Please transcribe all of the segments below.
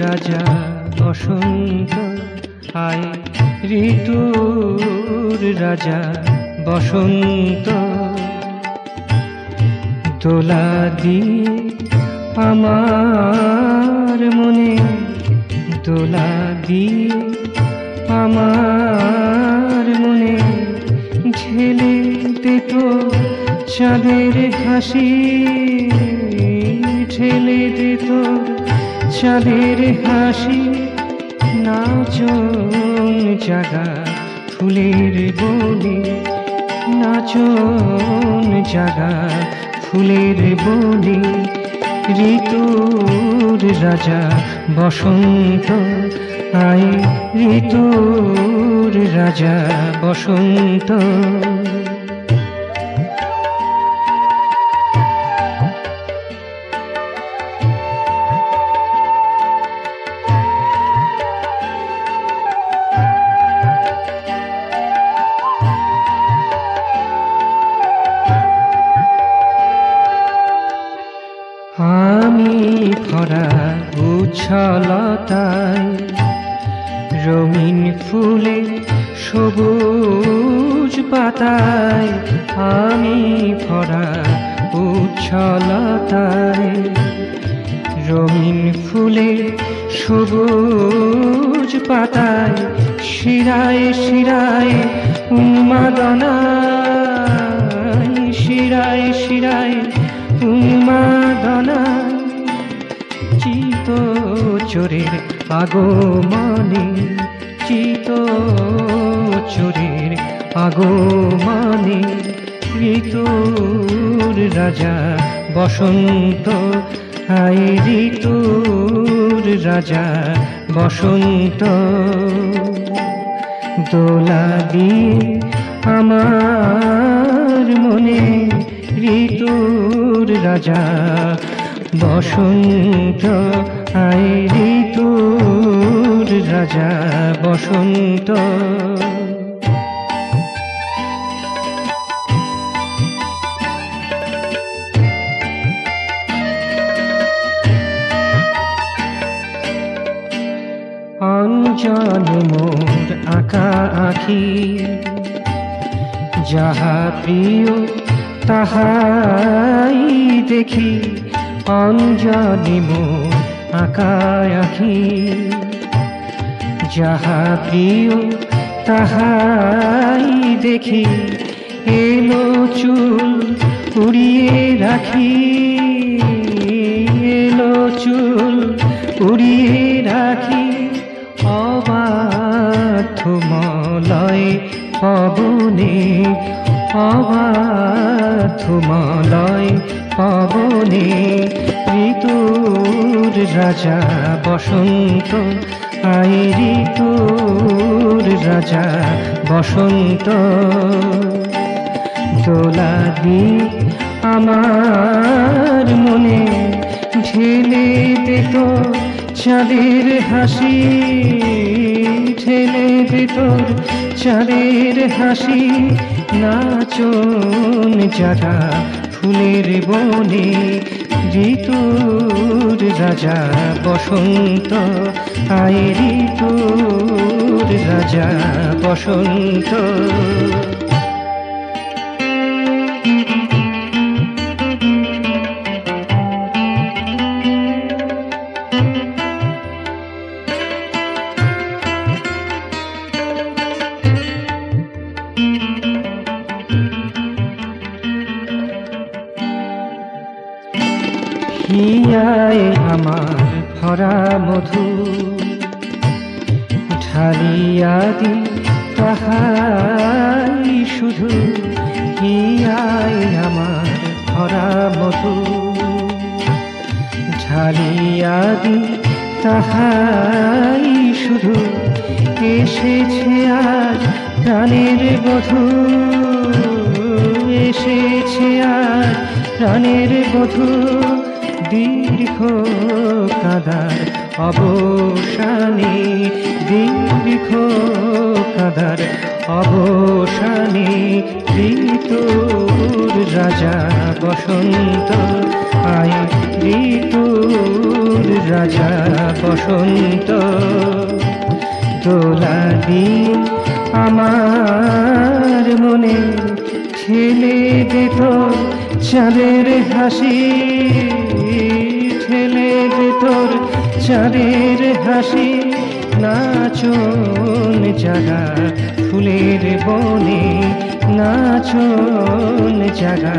রাজা বসন্ত আয় ঋতুর রাজা বসন্ত দোলা দিয়ে আমার মনে দোলা দিয়ে আমার মনে ঢেলে দে তো চাঁদের হাসি ঢেলে দে তো চাঁদের হাসি নাচন জাগা ফুলের বনে নাচন জাগা ফুলের বনে ঋতুর রাজা বসন্ত আয় ঋতুর রাজা বসন্ত আমি ভরা উচ্ছলতায় রঙিন ফুলে সবুজ পাতায় আমি ভরা উচ্ছলতায় রঙিন ফুলে সবুজ পাতায় শিরায় শিরায় উন্মাদনায় শিরায় শিরায় উন্মাদনা চিত চোরের আগমনে চিত চোরের আগমনে ঋতুর রাজা বসন্ত আয় ঋতুর রাজা বসন্ত দোলা দিয়ে আমার মনে ঋতুর রাজা বসন্ত আয় ঋতুর রাজা বসন্ত অঞ্জন মোর আঁকা আঁখি যাহা প্রিয় তাহাই দেখি অঞ্জনি মোর আঁকা আঁখি যাহা প্রিয় তাহাই দেখি এলো চুল উড়িয়ে রাখি এলো চুল উড়িয়ে রাখি অবাধ্য মলয় পবনে অবাধ্য মলয় পবনে ঋতুর রাজা বসন্ত আয় ঋতুর রাজা বসন্ত দোলা দিয়ে আমার মনে ঢেলে দে তো চাঁদের হাসি ঢেলে দে তোর চাঁদের হাসি নাচন জাগা ফুলের বনে ঋতুর রাজা বসন্ত আয় ঋতুর রাজা বসন্ত হিয়ায় আমার ভরা মধু ঢালিয়া দি তাহাই শুধু হিয়ায় আমার ভরা মধু ঢালিয়া দি তাহাই শুধু এসেছে আজ প্রাণের বধূ এসেছে আজ প্রাণের বধূ দীর্ঘ কাদার অবসানে দীর্ঘ কাদার অবসানে ঋতুর রাজা বসন্ত, আয় ঋতুর রাজা বসন্ত। দোলা দিন আমার মনে ঠেলে দে তোর চাঁদের হাসি, ঠেলে দে তোর চাঁদের হাসি। নাচন জাগা ফুলের বনে, নাচন জাগা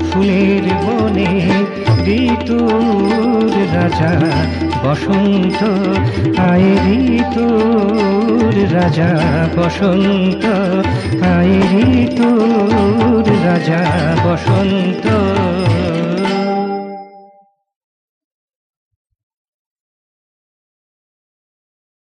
ফুলের বনে। ঋতুর রাজা বসন্ত, আয় ঋতুর রাজা বসন্ত, আয় ঋতুর রাজা বসন্ত।